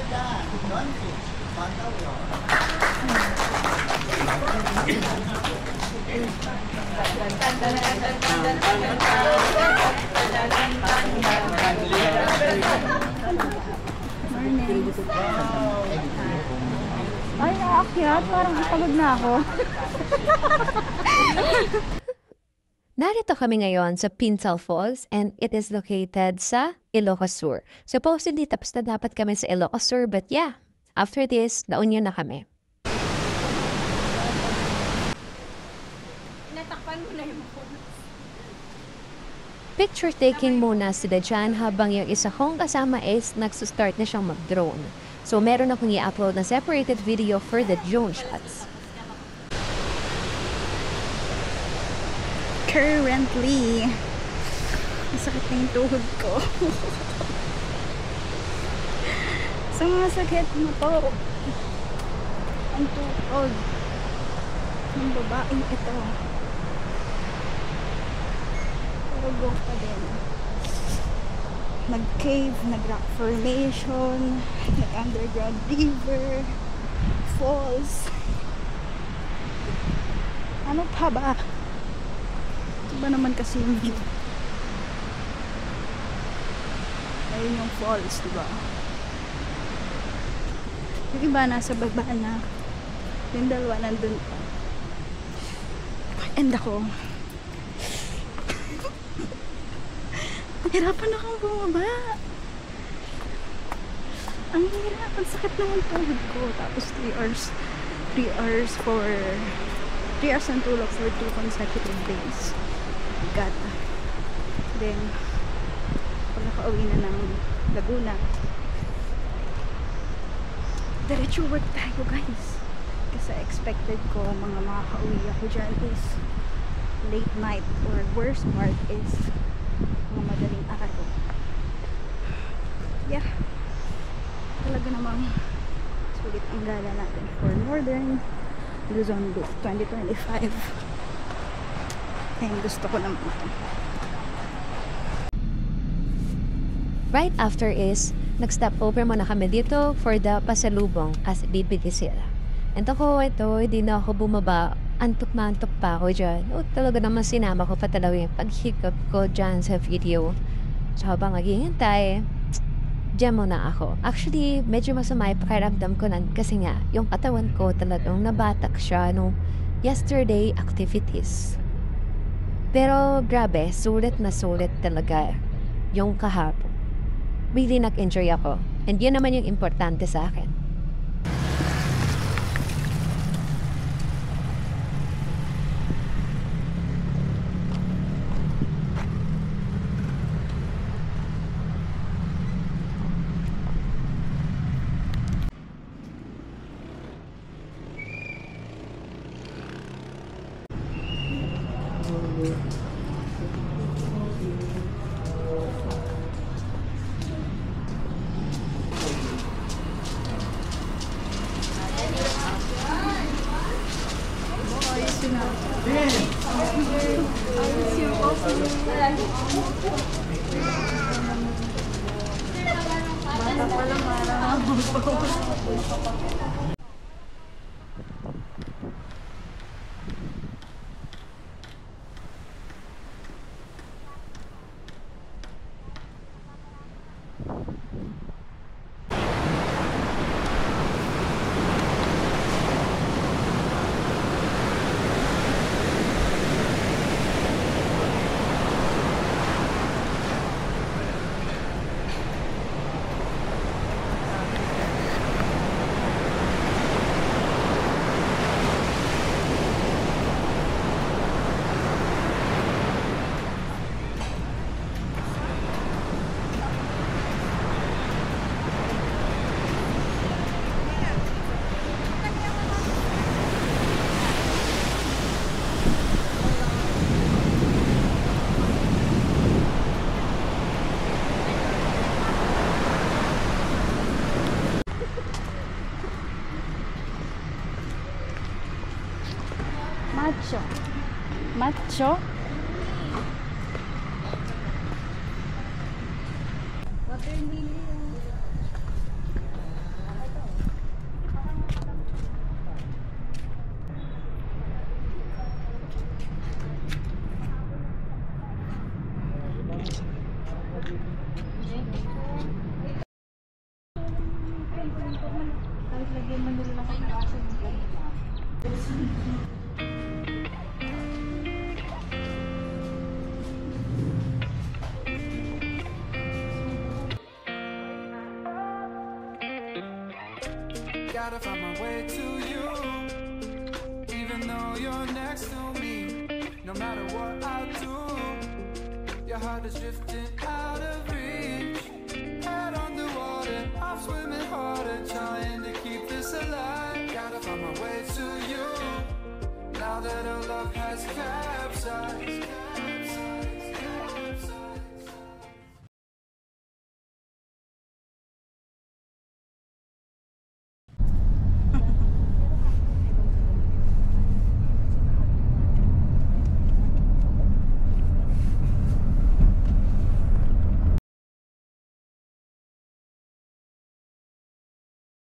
Ay, naakyat. Parang pagod na ako. Narito kami ngayon sa Pintal Falls and it is located sa Ilocos Sur. Supposedly, tapos na dapat kami sa Ilocos Sur, but yeah, after this, La Union na kami. Natakpan mo na yung Picture taking muna sila dyan habang yung isa kong kasama is nagsustart na siyang mag-drone. So meron akong i-upload na separated video for the drone shots. Currently, masakit na yung tuhod ko. Sa mga sakit mo to, ang tuhod ng babaeng ito. Pero go pa din. Nag-cave, nag-rock formation, nag-underground river, falls. Ano pa ba? Iba naman kasi yung view. Ayun yung falls, diba? Yung iba nasa baba na. Yung dalawa nandun pa. And ako, nahirapan akong bumaba. Ang hirap. Ang sakit naman tuhod ko. Tapos 3 hours ng tulog for 2 consecutive days. God. Then, pag nakauwi na ng Laguna, diretso work tayo, guys. Kasi expected ko mga makakauwi ako dyan is late night or worst part is mga madaling araw. Yeah. Talaga namang sulit ang gala natin for Northern Luzon Loop 2025. Ayun, gusto ko naman ito. Right after is, nag-stop over muna kami dito for the pasalubong as bibili sila. And ako, hindi na ako bumaba. Antok na antok pa ako dyan. O, talaga naman sinama ko pa talaga yung paghikap ko dyan sa video. So habang naghihintay, dyan muna ako. Actually, medyo masama yung pakiramdam ko nan kasi nga, yung katawan ko talagang nabatak siya nung yesterday activities. Pero grabe, sulit na sulit talaga yung kahapon. Really nag-enjoy ako. And yun naman yung importante sa akin. Macho. Gotta find my way to you, even though you're next to me. No matter what I do, your heart is drifting out of reach. Head on the water, I'm swimming harder, trying to keep this alive. Gotta find my way to you, now that our love has capsized.